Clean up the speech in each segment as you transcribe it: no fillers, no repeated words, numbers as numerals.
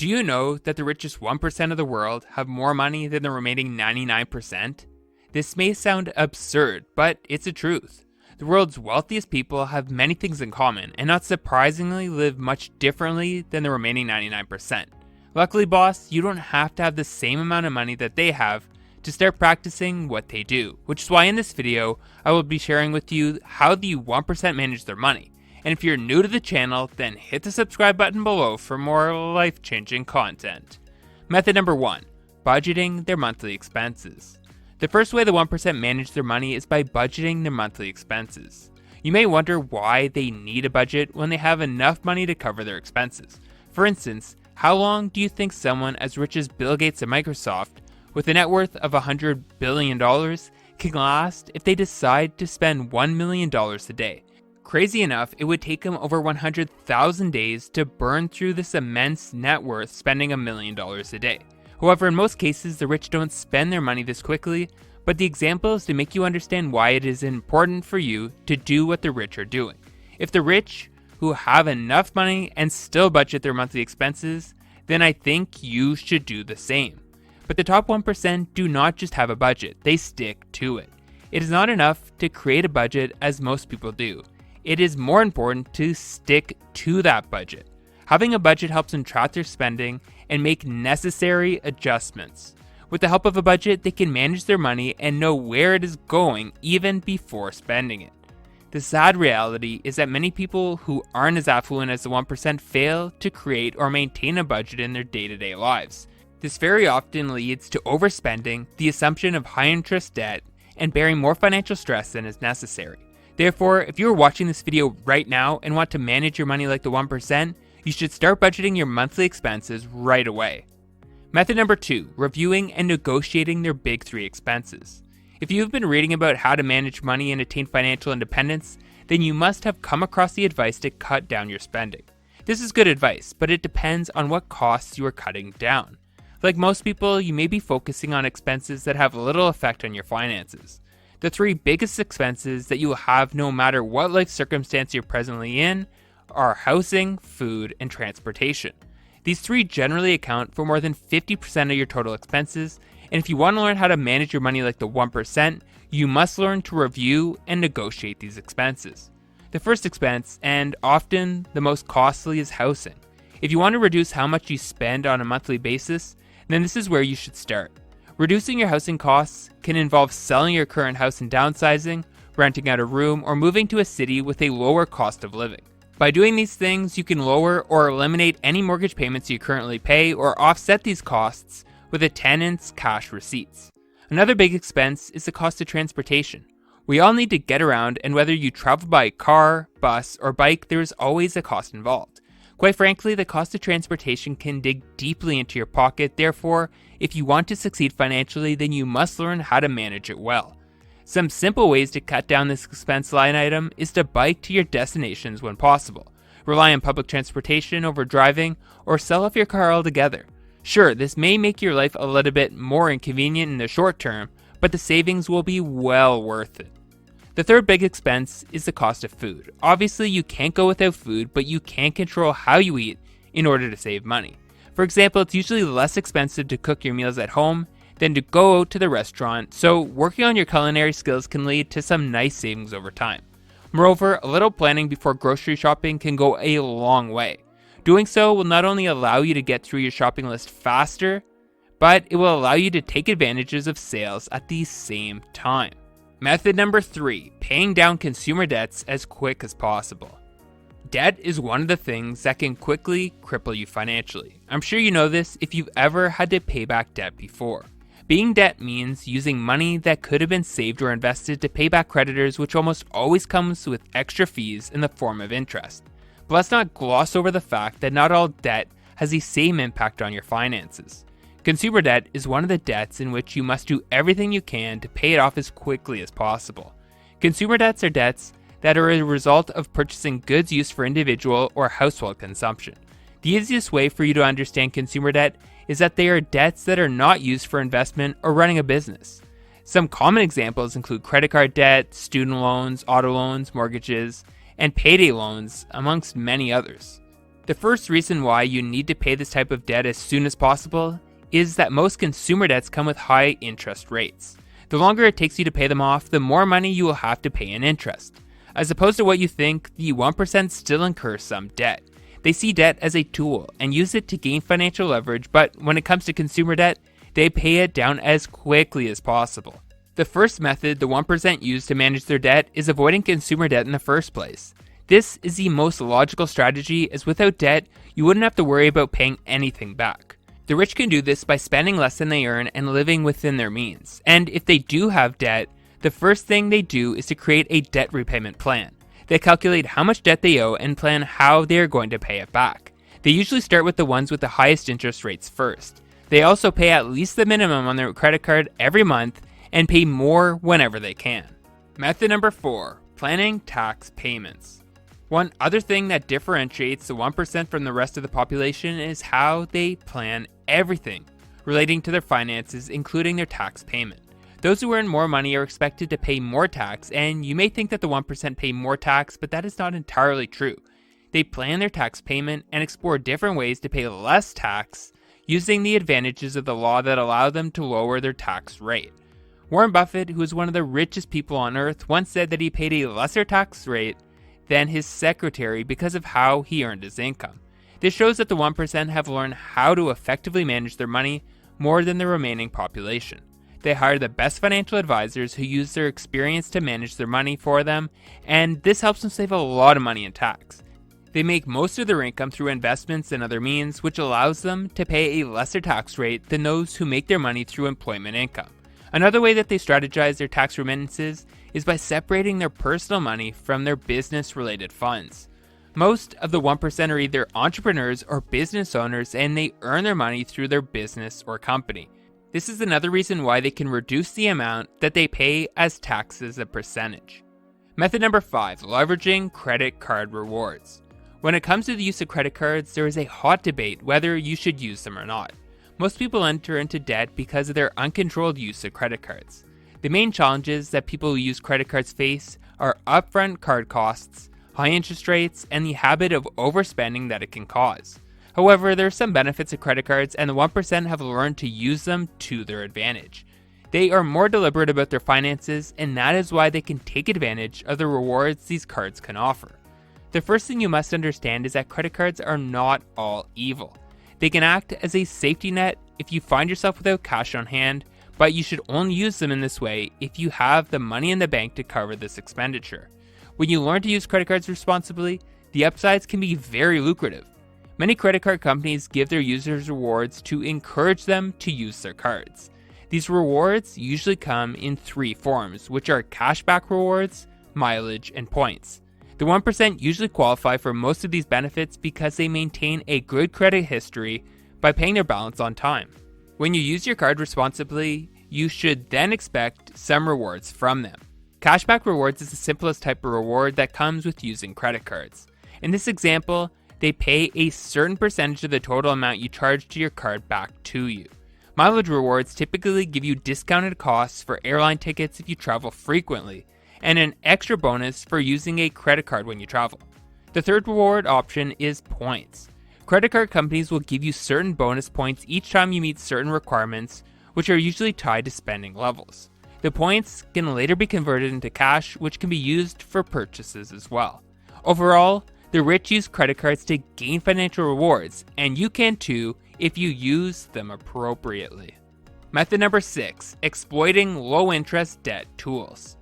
Do you know that the richest 1% of the world have more money than the remaining 99%? This may sound absurd, but it's the truth. The world's wealthiest people have many things in common, and not surprisingly live much differently than the remaining 99%. Luckily, boss, you don't have to have the same amount of money that they have to start practicing what they do, which is why in this video, I will be sharing with you how the 1% manage their money. And if you're new to the channel, then hit the subscribe button below for more life-changing content. Method number 1, budgeting their monthly expenses. The first way the 1% manage their money is by budgeting their monthly expenses. You may wonder why they need a budget when they have enough money to cover their expenses. For instance, how long do you think someone as rich as Bill Gates at Microsoft, with a net worth of $100 billion, can last if they decide to spend $1 million a day? Crazy enough, it would take them over 100,000 days to burn through this immense net worth spending $1 million a day. However, in most cases, the rich don't spend their money this quickly, but the example is to make you understand why it is important for you to do what the rich are doing. If the rich, who have enough money and still budget their monthly expenses, then I think you should do the same. But the top 1% do not just have a budget, they stick to it. It is not enough to create a budget as most people do. It is more important to stick to that budget. Having a budget helps them track their spending and make necessary adjustments. With the help of a budget, they can manage their money and know where it is going even before spending it. The sad reality is that many people who aren't as affluent as the 1% fail to create or maintain a budget in their day-to-day lives. This very often leads to overspending, the assumption of high interest debt, and bearing more financial stress than is necessary. Therefore, if you are watching this video right now and want to manage your money like the 1%, you should start budgeting your monthly expenses right away. Method number 2, reviewing and negotiating their big 3 expenses. If you've been reading about how to manage money and attain financial independence, then you must have come across the advice to cut down your spending. This is good advice, but it depends on what costs you are cutting down. Like most people, you may be focusing on expenses that have little effect on your finances. The 3 biggest expenses that you will have no matter what life circumstance you're presently in are housing, food, and transportation. These 3 generally account for more than 50% of your total expenses, and if you want to learn how to manage your money like the 1%, you must learn to review and negotiate these expenses. The first expense, and often the most costly, is housing. If you want to reduce how much you spend on a monthly basis, then this is where you should start. Reducing your housing costs can involve selling your current house and downsizing, renting out a room, or moving to a city with a lower cost of living. By doing these things, you can lower or eliminate any mortgage payments you currently pay or offset these costs with a tenant's cash receipts. Another big expense is the cost of transportation. We all need to get around, and whether you travel by car, bus, or bike, there is always a cost involved. Quite frankly, the cost of transportation can dig deeply into your pocket. Therefore, if you want to succeed financially, then you must learn how to manage it well. Some simple ways to cut down this expense line item is to bike to your destinations when possible. Rely on public transportation over driving, or sell off your car altogether. Sure, this may make your life a little bit more inconvenient in the short term, but the savings will be well worth it. The third big expense is the cost of food. Obviously, you can't go without food, but you can control how you eat in order to save money. For example, it's usually less expensive to cook your meals at home than to go out to the restaurant, so working on your culinary skills can lead to some nice savings over time. Moreover, a little planning before grocery shopping can go a long way. Doing so will not only allow you to get through your shopping list faster, but it will allow you to take advantages of sales at the same time. Method number 3, paying down consumer debts as quick as possible. Debt is one of the things that can quickly cripple you financially. I'm sure you know this if you've ever had to pay back debt before. Being debt means using money that could have been saved or invested to pay back creditors, which almost always comes with extra fees in the form of interest. But let's not gloss over the fact that not all debt has the same impact on your finances. Consumer debt is one of the debts in which you must do everything you can to pay it off as quickly as possible. Consumer debts are debts that are a result of purchasing goods used for individual or household consumption. The easiest way for you to understand consumer debt is that they are debts that are not used for investment or running a business. Some common examples include credit card debt, student loans, auto loans, mortgages, and payday loans, amongst many others. The first reason why you need to pay this type of debt as soon as possible is that most consumer debts come with high interest rates. The longer it takes you to pay them off, the more money you will have to pay in interest. As opposed to what you think, the 1% still incur some debt. They see debt as a tool and use it to gain financial leverage, but when it comes to consumer debt, they pay it down as quickly as possible. The first method the 1% use to manage their debt is avoiding consumer debt in the first place. This is the most logical strategy, as without debt, you wouldn't have to worry about paying anything back. The rich can do this by spending less than they earn and living within their means. And if they do have debt, the first thing they do is to create a debt repayment plan. They calculate how much debt they owe and plan how they are going to pay it back. They usually start with the ones with the highest interest rates first. They also pay at least the minimum on their credit card every month and pay more whenever they can. Method number 4, planning tax payments. One other thing that differentiates the 1% from the rest of the population is how they plan everything relating to their finances, including their tax payment. Those who earn more money are expected to pay more tax, and you may think that the 1% pay more tax, but that is not entirely true. They plan their tax payment and explore different ways to pay less tax, using the advantages of the law that allow them to lower their tax rate. Warren Buffett, who is one of the richest people on earth, once said that he paid a lesser tax rate than his secretary because of how he earned his income. This shows that the 1% have learned how to effectively manage their money more than the remaining population. They hire the best financial advisors who use their experience to manage their money for them, and this helps them save a lot of money in tax. They make most of their income through investments and other means, which allows them to pay a lesser tax rate than those who make their money through employment income. Another way that they strategize their tax remittances is by separating their personal money from their business-related funds. Most of the 1% are either entrepreneurs or business owners, and they earn their money through their business or company. This is another reason why they can reduce the amount that they pay as tax as a percentage. Method number 5, leveraging credit card rewards. When it comes to the use of credit cards, there is a hot debate whether you should use them or not. Most people enter into debt because of their uncontrolled use of credit cards. The main challenges that people who use credit cards face are upfront card costs, high interest rates, and the habit of overspending that it can cause. However, there are some benefits of credit cards, and the 1% have learned to use them to their advantage. They are more deliberate about their finances, and that is why they can take advantage of the rewards these cards can offer. The first thing you must understand is that credit cards are not all evil. They can act as a safety net if you find yourself without cash on hand, but you should only use them in this way if you have the money in the bank to cover this expenditure. When you learn to use credit cards responsibly, the upsides can be very lucrative. Many credit card companies give their users rewards to encourage them to use their cards. These rewards usually come in 3 forms, which are cashback rewards, mileage, and points. The 1% usually qualify for most of these benefits because they maintain a good credit history by paying their balance on time. When you use your card responsibly, you should then expect some rewards from them. Cashback rewards is the simplest type of reward that comes with using credit cards. In this example, they pay a certain percentage of the total amount you charge to your card back to you. Mileage rewards typically give you discounted costs for airline tickets if you travel frequently, and an extra bonus for using a credit card when you travel. The third reward option is points. Credit card companies will give you certain bonus points each time you meet certain requirements, which are usually tied to spending levels. The points can later be converted into cash, which can be used for purchases as well. Overall, the rich use credit cards to gain financial rewards, and you can too if you use them appropriately. Method number 6, exploiting low-interest debt tools.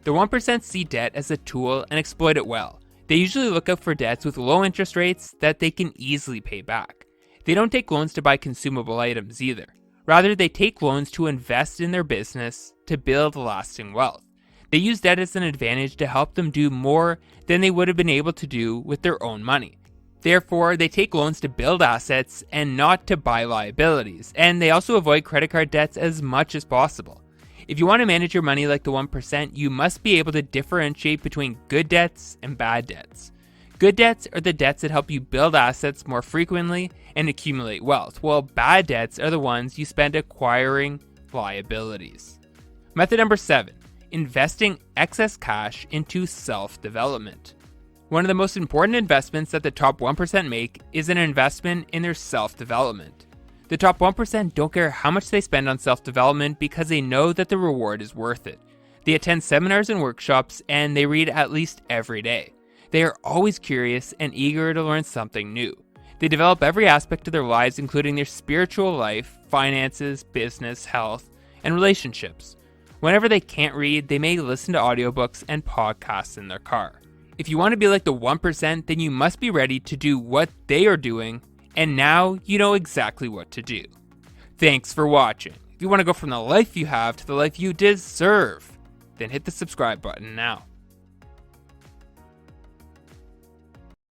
The 1% see debt as a tool and exploit it well. They usually look out for debts with low interest rates that they can easily pay back. They don't take loans to buy consumable items either. Rather, they take loans to invest in their business to build lasting wealth. They use debt as an advantage to help them do more than they would have been able to do with their own money. Therefore, they take loans to build assets and not to buy liabilities, and they also avoid credit card debts as much as possible. If you want to manage your money like the 1%, you must be able to differentiate between good debts and bad debts. Good debts are the debts that help you build assets more frequently and accumulate wealth, while bad debts are the ones you spend acquiring liabilities. Method number 7, investing excess cash into self-development. One of the most important investments that the top 1% make is an investment in their self-development. The top 1% don't care how much they spend on self-development because they know that the reward is worth it. They attend seminars and workshops, and they read at least every day. They are always curious and eager to learn something new. They develop every aspect of their lives, including their spiritual life, finances, business, health, and relationships. Whenever they can't read, they may listen to audiobooks and podcasts in their car. If you want to be like the 1%, then you must be ready to do what they are doing, and now you know exactly what to do. Thanks for watching. If you want to go from the life you have to the life you deserve, then hit the subscribe button now.